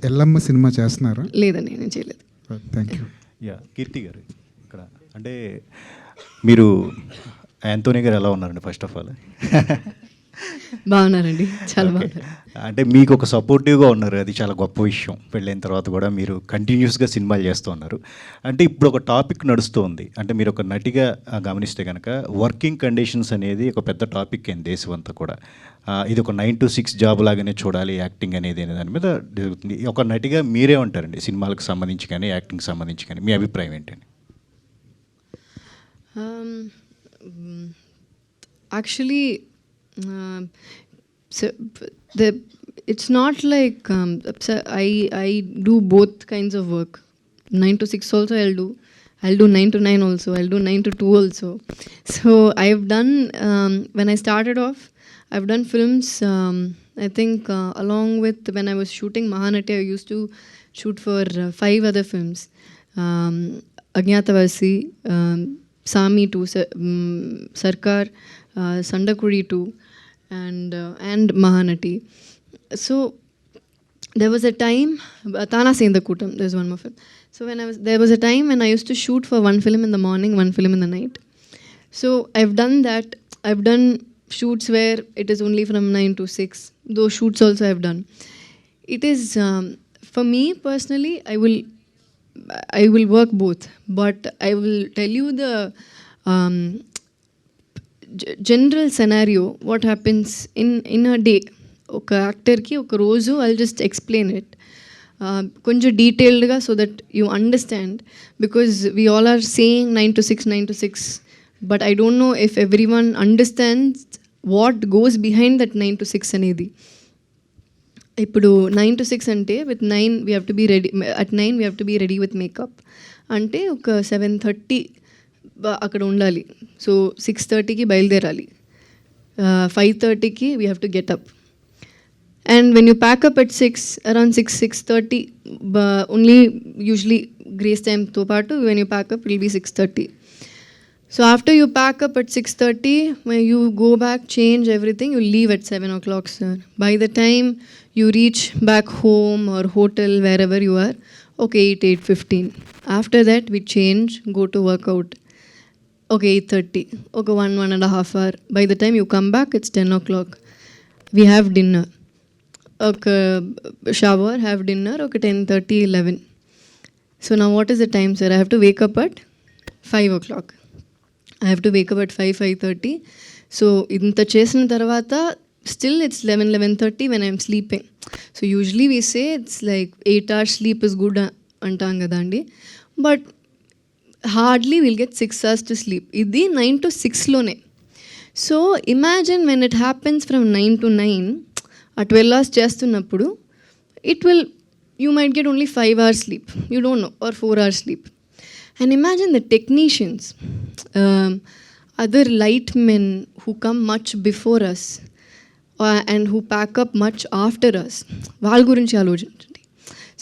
Yellamma cinema చేస్తున్నారా? లేదండి, నేను చేయలేదు. Thank you. కీర్తి గారు ఇక్కడ అంటే మీరు యాంటోనీ గారు ఎలా ఉన్నారండి? ఫస్ట్ ఆఫ్ ఆల్ బాగున్నారండి, చాలా బాగున్నారు. అంటే మీకు ఒక సపోర్టివ్గా ఉన్నారు, అది చాలా గొప్ప విషయం. పెళ్ళైన తర్వాత కూడా మీరు కంటిన్యూస్గా సినిమాలు చేస్తూ ఉన్నారు. అంటే ఇప్పుడు ఒక టాపిక్ నడుస్తూ ఉంది, అంటే మీరు ఒక నటిగా గమనిస్తే కనుక వర్కింగ్ కండిషన్స్ అనేది ఒక పెద్ద టాపిక్ అయింది దేశం అంతా కూడా. ఇది ఒక 9 to 6 జాబ్ లాగానే చూడాలి యాక్టింగ్ అనేది అనే దాని మీద జరుగుతుంది. ఒక నటిగా మీరే ఉంటారండి సినిమాలకు సంబంధించి కానీ యాక్టింగ్ సంబంధించి కానీ, మీ అభిప్రాయం ఏంటండి? Actually, so it's not like so I do both kinds of work. 9 to 6 also I'll do 9 to 9 also, I'll do 9 to 2 also. So I've done when I started off, I've done films. I think along with when I was shooting Mahanati, I used to shoot for 5 other films. Agnyatavasi, Sami 2, Sarkar, Sandakuri 2, and Mahanati. So there was a time, Tana Sendakutam, there's one more film. So there was a time when I used to shoot for one film in the morning, one film in the night. So I've done that. I've done shoots where it is only from 9 to 6. Those shoots also I've done. It is, for me personally, I will work both, but I will tell you the general scenario, what happens in a day. ఒక యాక్టర్కి ఒక రోజు I just explain it కొంచెం డీటెయిల్డ్గా, so that you understand, because we all are saying 9 to 6, 9 to 6, but I don't know if everyone understands what goes behind that 9 to 6 అనేది. ఇప్పుడు 9 to 6 అంటే with 9 we have to be ready, at 9 we have to be ready with makeup. అంటే ఒక 7:30 అక్కడ ఉండాలి. So 6:30కి బయలుదేరాలి, 5:30కి we have to get up. And when you pack up at 6, around 6:30, only usually grace time to part, when you pack up it will be 6:30. So after you pack up at 6:30, when you go back, change everything, you leave at 7 o'clock, sir. By the time you reach back home or hotel, wherever you are, okay, 8:15. After that we change, go to workout. Okay, 8:30. Okay, 1.5 hour. By the time you come back, it's 10 o'clock. We have dinner. Okay, shower, have dinner, okay, 10:30, 11. So now what is the time, sir? I have to wake up at 5 o'clock. I have to wake up at 5:30. So inta chesina tarvata still it's 11:30 when I'm sleeping. So usually we say it's like 8 hours sleep is good antam kadandi, but hardly we'll get 6 hours to sleep. Idi 9 to 6 lone. So imagine when it happens from 9 to 9, ఆ 12 hours చేస్తున్నప్పుడు you might get only 5 hours sleep, you don't know, or 4 hours sleep. And imagine the technicians, other light men who come much before us and who pack up much after us, వాళ్ళ గురించి ఆలోచించండి.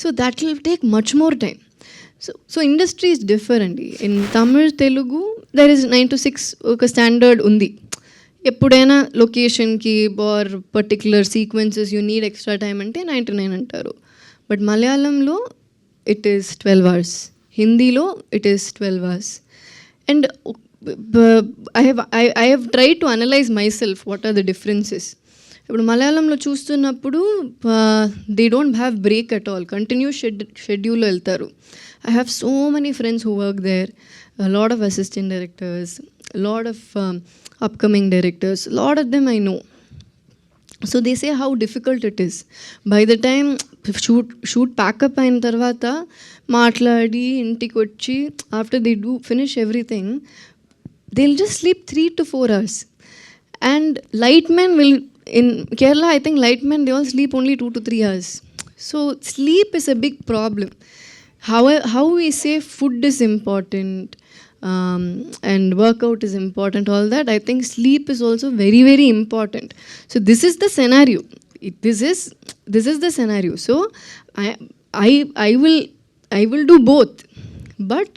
So that will take much more time. So industry is different. In Tamil, Telugu, there is 9 to 6 ఒక standard ఉంది. ఎప్పుడైనా లొకేషన్కి or particular sequences you need extra time అంటే 9 to 9 అంటారు. But మలయాళంలో ఇట్ ఈస్ 12 hours, హిందీలో it is 12 hours. And I have try to analyse myself what are the differences. ఇప్పుడు మలయాళంలో చూస్తున్నప్పుడు they don't have break at all, continuous షెడ్యూల్లో వెళ్తారు. I have so many friends who work there, a lot of assistant directors, a lot of upcoming directors, a lot of them I know. So they say how difficult it is. By the time shoot pack up అయిన తర్వాత మాట్లాడి ఇంటికి వచ్చి, after they do finish everything, they'll just sleep 3 to 4 hours. And light men will, in Kerala I think light men they all sleep only 2 to 3 hours. So sleep is a big problem. How we say food is important and workout is important, all that, I think sleep is also very, very important. So this is the scenario. This is the scenario. So I will do both. But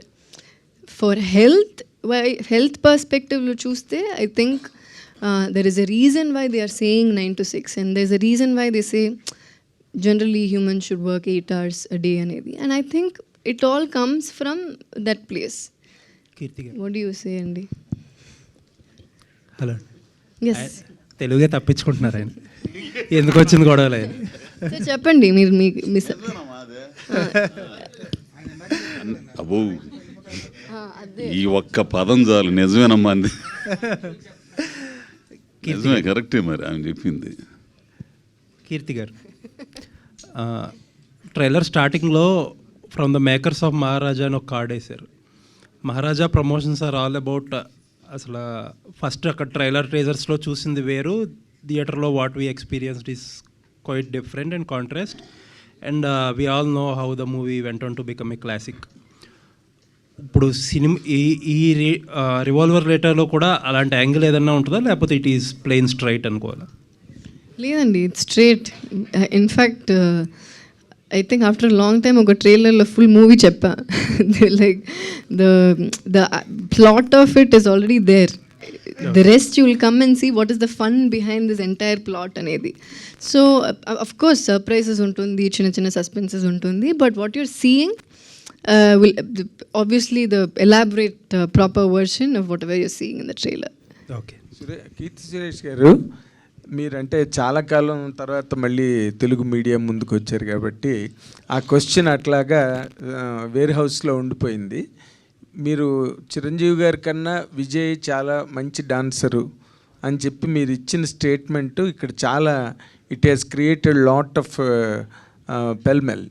for health perspective lo chuste, I think there is a reason why they are saying 9 to 6, and there's a reason why they say generally human should work 8 hours a day అనేది. And I think it all comes from that place. Keerthi garu. What do you say అండి? Hello. Yes తెలుగే తప్పించుకుంటున్నారు ఆయన. ఎందుకు వచ్చింది గొడవలు ఆయన? Sir చెప్పండి, మీరు మీ అబ్బో ఈ ఒక్క పదం చాలు, నిజమేనమ్మా అంది. నిజమే, కరెక్టే మరి ఆమె చెప్పింది. కీర్తి గారు, ట్రైలర్ స్టార్టింగ్లో ఫ్రమ్ ద మేకర్స్ ఆఫ్ మహారాజా అని ఒక కార్డ్ వేశారు. మహారాజా ప్రమోషన్స్ ఆర్ ఆల్ అబౌట్, అసలు ఫస్ట్ అక్కడ ట్రైలర్ ట్రేజర్స్లో చూసింది వేరు, థియేటర్లో what we experienced is quite different and contrast. And we all know how the movie went on to become a classic. ఇప్పుడు cinema ఈ రివాల్వర్ లెటర్లో కూడా అలాంటి యాంగిల్ ఏదన్నా ఉంటుందా, లేకపోతే ఇట్ ఈస్ ప్లెయిన్ స్ట్రైట్ అనుకోవాలా? లేదండి, it's straight. In fact I think after long time ఒక ట్రైలర్లో ఫుల్ మూవీ చెప్పా. Like the plot of it is already there. The rest you will come and see what is the fun behind this entire plot అనేది. So of course surprises ఉంటుంది, చిన్న చిన్న suspenses ఉంటుంది, but what you're seeing will obviously the elaborate proper version of whatever you're seeing in the trailer. Okay. Keerthi Suresh garu, మీరంటే చాలా కాలం తర్వాత మళ్ళీ Telugu media ముందుకు వచ్చారు కాబట్టి ఆ క్వశ్చన్ అట్లాగా వేర్ హౌస్లో ఉండిపోయింది. మీరు చిరంజీవి గారి కన్నా విజయ్ చాలా మంచి డాన్సరు అని చెప్పి మీరు ఇచ్చిన స్టేట్మెంటు ఇక్కడ చాలా it has created lot of pellmell.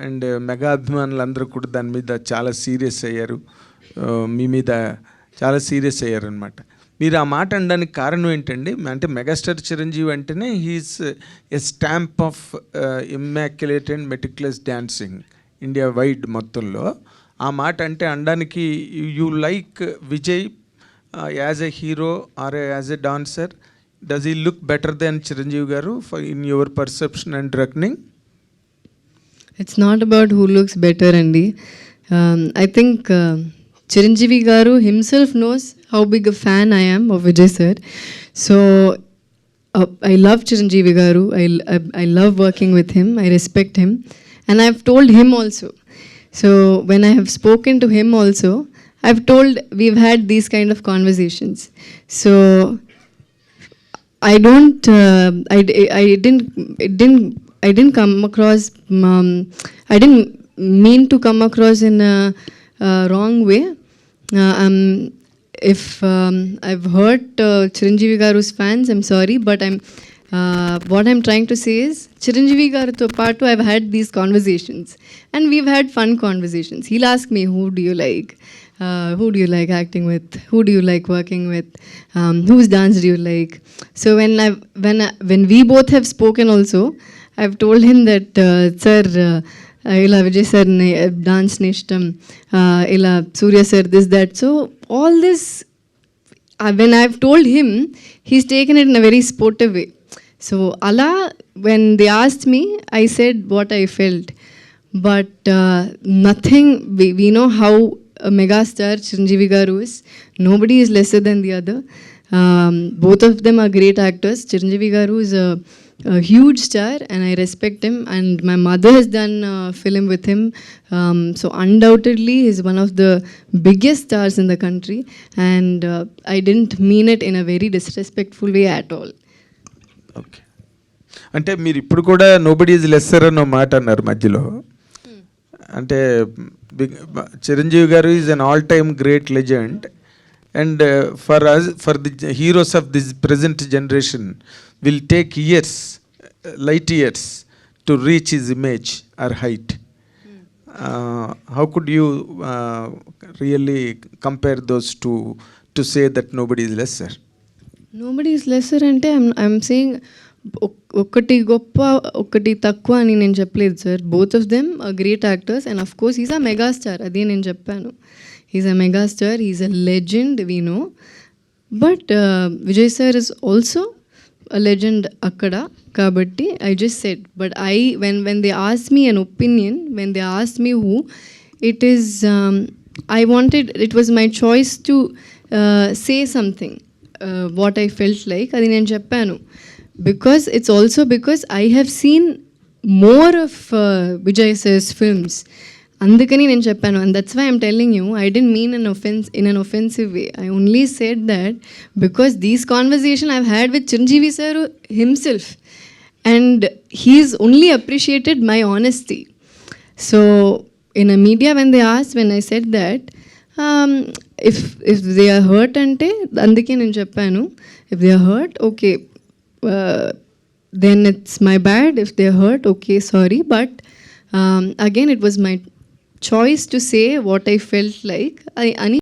And mega అభిమానులు అందరూ కూడా దాని మీద చాలా సీరియస్ అయ్యారు, మీ మీద చాలా సీరియస్ అయ్యారు అనమాట. మీరు ఆ మాట అనడానికి కారణం ఏంటండి? అంటే మెగాస్టార్ చిరంజీవి అంటేనే he's a stamp of immaculate and meticulous dancing India wide మొత్తంలో. ఆ మాట అంటే అనడానికి you like Vijay as a hero or as a dancer? Does he look better than Chiranjeevi garu in your perception and reckoning? It's not about who looks better, Andy. I think Chiranjeevi Garu himself knows how big a fan I am of Vijay sir. So I love Chiranjeevi Garu. I love working with him. I respect him. And I've told him also. So when I have spoken to him also, I've told we've had these kind of conversations. So I don't, I didn't come across, I didn't mean to come across in a wrong way. If I've hurt Chiranjeevi Garu's fans, I'm sorry, but what I'm trying to say is Chiranjeevi Garu to part I've had these conversations and we've had fun conversations. He'll ask me, who do you like? Who do you like acting with? Who do you like working with? Whose dance do you like? So when we both have spoken also, I've told him that, sir, ila Vijay sir dance nishtam, ila Surya sir this that. So all this, when I've told him, he's taken it in a very sportive way. So Allah, when they asked me, I said what I felt. But nothing, we know how a megastar Chiranjeevi Garu is. Nobody is lesser than the other. Both of them are great actors. Chiranjeevi Garu is a huge star and I respect him, and my mother has done a film with him, so undoubtedly he's one of the biggest stars in the country, and I didn't mean it in a very disrespectful way at all. Okay. అంటే మీరు ఇప్పుడు కూడా nobody is lesser అన్న మాట అన్నారు మధ్యలో. అంటే చిరంజీవి గారు is an all time great legend, and for the heroes of this present generation will take years, light years to reach his image or height. How could you really compare those two to say that nobody is lesser? Nobody is lesser ante I'm saying ఒకటి గొప్ప ఒకటి తక్కువ అని నేను చెప్పలేదు sir. Both of them are great actors and of course is a megastar. అదే నేను చెప్పాను, is a megastar, is a legend, we know. But Vijay sir is also a legend akkada kabatti I just said. But when they asked me an opinion, when they asked me who it is, I wanted, it was my choice to say something, what I felt like adi nen cheppanu, because it's also because I have seen more of Vijay sir's films. అందుకని నేను చెప్పాను, and that's why I'm telling you, I didn't mean in an offensive way. I only said that because these conversation I've had with Chiranjeevi sir himself, and he's only appreciated my honesty. So in a media when I said that, if they are hurt ante అందుకే నేను చెప్పాను, if they are hurt, okay, then it's my bad. If they are hurt, okay, sorry, but again it was my choice to say what I felt like. అని